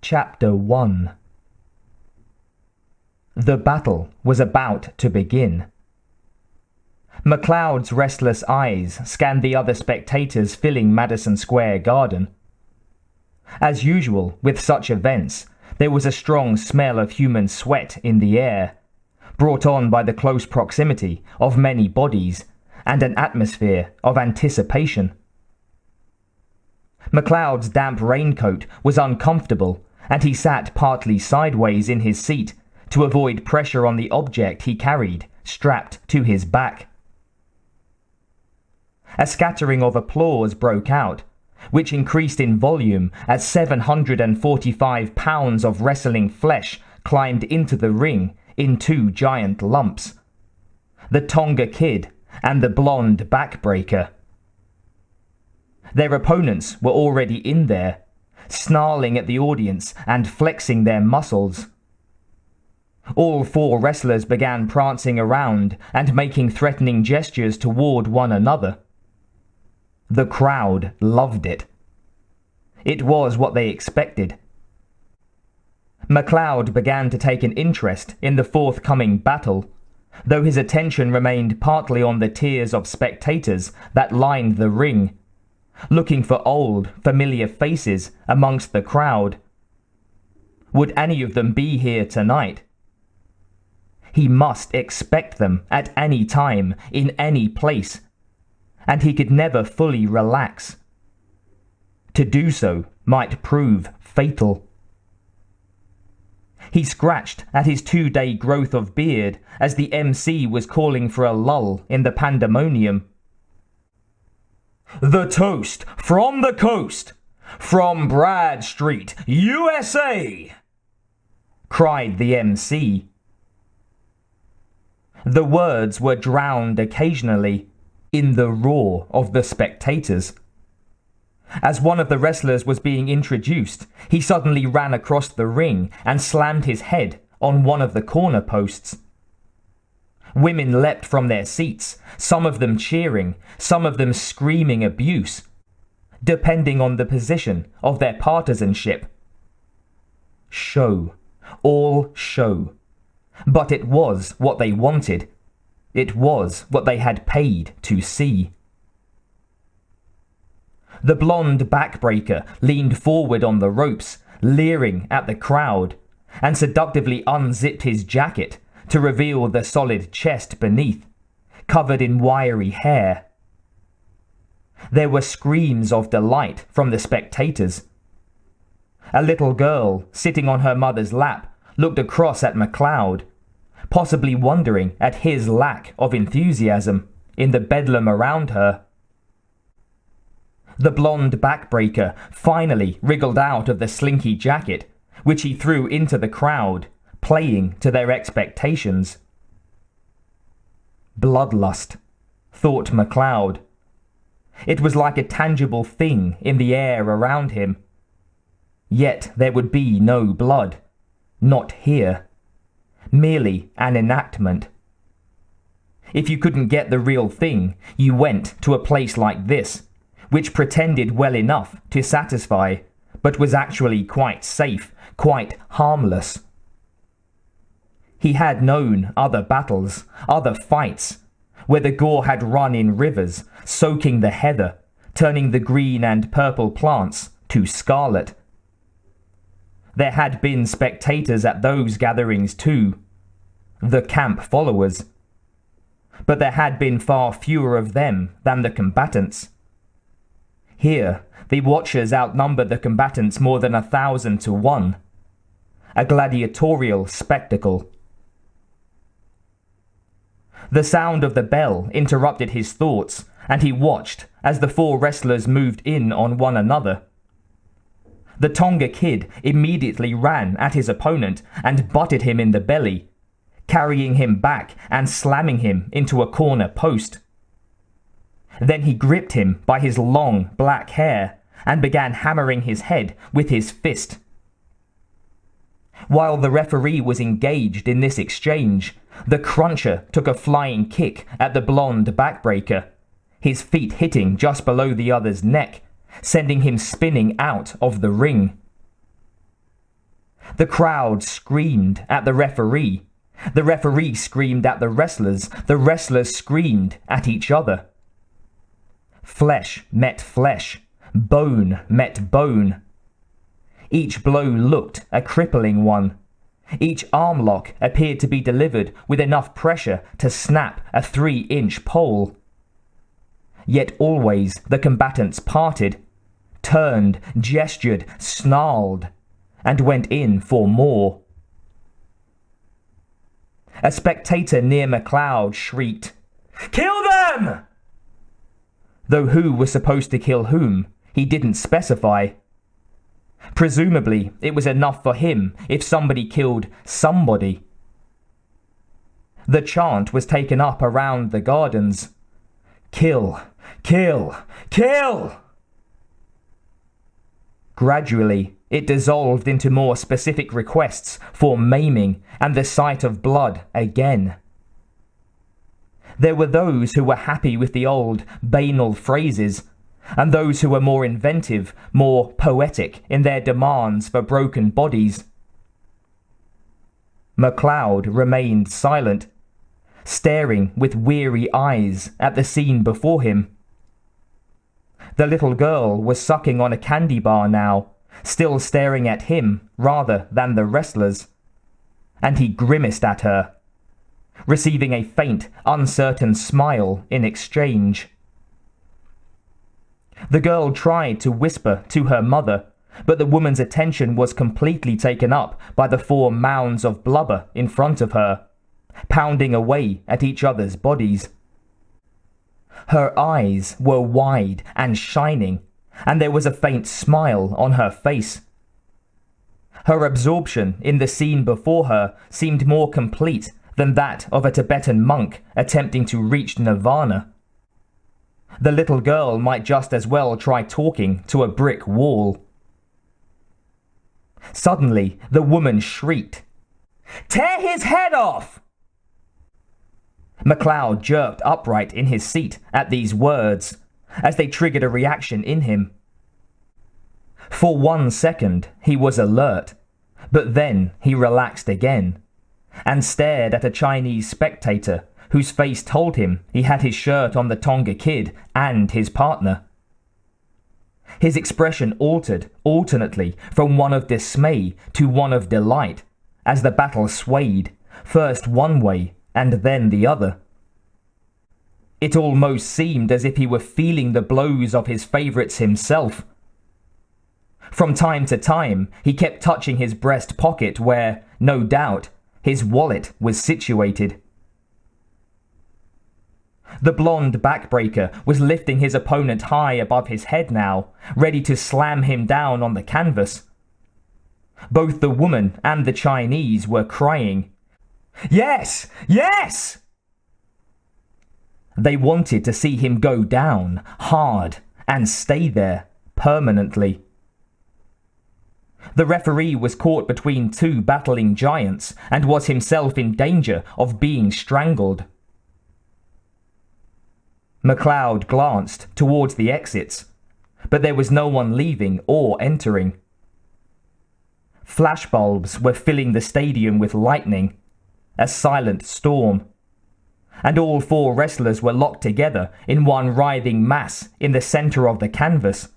Chapter 1. The battle was about to begin. MacLeod's restless eyes scanned the other spectators filling Madison Square Garden. As usual with such events, there was a strong smell of human sweat in the air, brought on by the close proximity of many bodies and an atmosphere of anticipation. MacLeod's damp raincoat was uncomfortable, and he sat partly sideways in his seat to avoid pressure on the object he carried strapped to his back. A scattering of applause broke out, which increased in volume as 745 pounds of wrestling flesh climbed into the ring in two giant lumps: the Tonga Kid and the blonde backbreaker. Their opponents were already in there, snarling at the audience and flexing their muscles. All four wrestlers began prancing around and making threatening gestures toward one another. The crowd loved it. It was what they expected. MacLeod began to take an interest in the forthcoming battle, though his attention remained partly on the tiers of spectators that lined the ring, looking for old, familiar faces amongst the crowd. Would any of them be here tonight? He must expect them at any time, in any place, and he could never fully relax. To do so might prove fatal. He scratched at his 2-day growth of beard as the MC was calling for a lull in the pandemonium. "The toast from the coast, from Brad Street, USA!" cried the MC. The words were drowned occasionally in the roar of the spectators. As one of the wrestlers was being introduced, he suddenly ran across the ring and slammed his head on one of the corner posts. Women leapt from their seats, some of them cheering, some of them screaming abuse, depending on the position of their partisanship. Show, all show. But it was what they wanted. It was what they had paid to see. The blonde backbreaker leaned forward on the ropes, leering at the crowd, and seductively unzipped his jacket to reveal the solid chest beneath, covered in wiry hair. There were screams of delight from the spectators. A little girl, sitting on her mother's lap, looked across at MacLeod, possibly wondering at his lack of enthusiasm in the bedlam around her. The blonde backbreaker finally wriggled out of the slinky jacket, which he threw into the crowd, playing to their expectations. Bloodlust, thought MacLeod. It was like a tangible thing in the air around him. Yet there would be no blood. Not here. Merely an enactment. If you couldn't get the real thing, you went to a place like this, which pretended well enough to satisfy, but was actually quite safe, quite harmless. He had known other battles, other fights, where the gore had run in rivers, soaking the heather, turning the green and purple plants to scarlet. There had been spectators at those gatherings too, the camp followers. But there had been far fewer of them than the combatants. Here, the watchers outnumbered the combatants more than 1,000 to 1. A gladiatorial spectacle. The sound of the bell interrupted his thoughts, and he watched as the four wrestlers moved in on one another. The Tonga Kid immediately ran at his opponent and butted him in the belly, carrying him back and slamming him into a corner post. Then he gripped him by his long black hair and began hammering his head with his fist. While the referee was engaged in this exchange, the Cruncher took a flying kick at the blonde backbreaker, his feet hitting just below the other's neck, sending him spinning out of the ring. The crowd screamed at the referee. The referee screamed at the wrestlers. The wrestlers screamed at each other. Flesh met flesh. Bone met bone. Each blow looked a crippling one. Each arm lock appeared to be delivered with enough pressure to snap a 3-inch pole. Yet always the combatants parted, turned, gestured, snarled, and went in for more. A spectator near MacLeod shrieked, "Kill them!" Though who was supposed to kill whom, he didn't specify. Presumably, it was enough for him if somebody killed somebody. The chant was taken up around the gardens. Kill, kill, kill! Gradually, it dissolved into more specific requests for maiming and the sight of blood again. There were those who were happy with the old, banal phrases, and those who were more inventive, more poetic in their demands for broken bodies. MacLeod remained silent, staring with weary eyes at the scene before him. The little girl was sucking on a candy bar now, still staring at him rather than the wrestlers, and he grimaced at her, receiving a faint, uncertain smile in exchange. The girl tried to whisper to her mother, but the woman's attention was completely taken up by the 4 mounds of blubber in front of her, pounding away at each other's bodies. Her eyes were wide and shining, and there was a faint smile on her face. Her absorption in the scene before her seemed more complete than that of a Tibetan monk attempting to reach nirvana. The little girl might just as well try talking to a brick wall. Suddenly, the woman shrieked, "Tear his head off!" MacLeod jerked upright in his seat at these words, as they triggered a reaction in him. For 1 second, he was alert, but then he relaxed again, and stared at a Chinese spectator whose face told him he had his shirt on the Tonga Kid and his partner. His expression altered alternately from one of dismay to one of delight as the battle swayed, first one way and then the other. It almost seemed as if he were feeling the blows of his favourites himself. From time to time, he kept touching his breast pocket where, no doubt, his wallet was situated. The blonde backbreaker was lifting his opponent high above his head now, ready to slam him down on the canvas. Both the woman and the Chinese were crying, "Yes! Yes!" They wanted to see him go down hard and stay there permanently. The referee was caught between 2 battling giants and was himself in danger of being strangled. MacLeod glanced towards the exits, but there was no one leaving or entering. Flashbulbs were filling the stadium with lightning, a silent storm, and all 4 wrestlers were locked together in one writhing mass in the center of the canvas.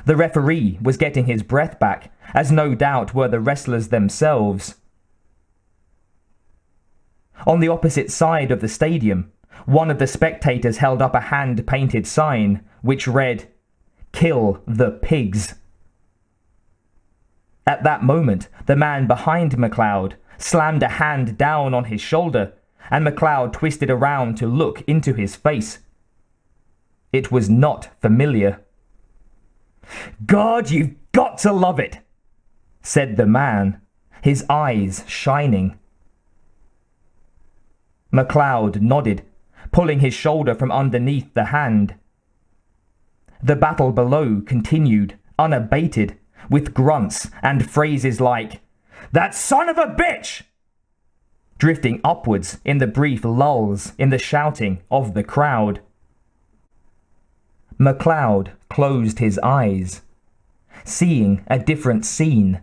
The referee was getting his breath back, as no doubt were the wrestlers themselves. On the opposite side of the stadium, one of the spectators held up a hand-painted sign which read, "Kill the pigs." At that moment, the man behind MacLeod slammed a hand down on his shoulder, and MacLeod twisted around to look into his face. It was not familiar. "God, you've got to love it," said the man, his eyes shining. MacLeod nodded, pulling his shoulder from underneath the hand. The battle below continued, unabated, with grunts and phrases like, "That son of a bitch!" drifting upwards in the brief lulls in the shouting of the crowd. MacLeod closed his eyes, seeing a different scene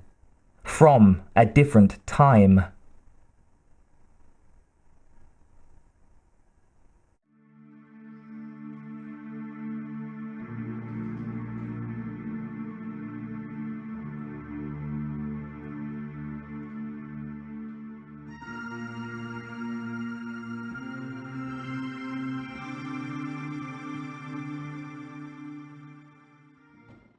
from a different time.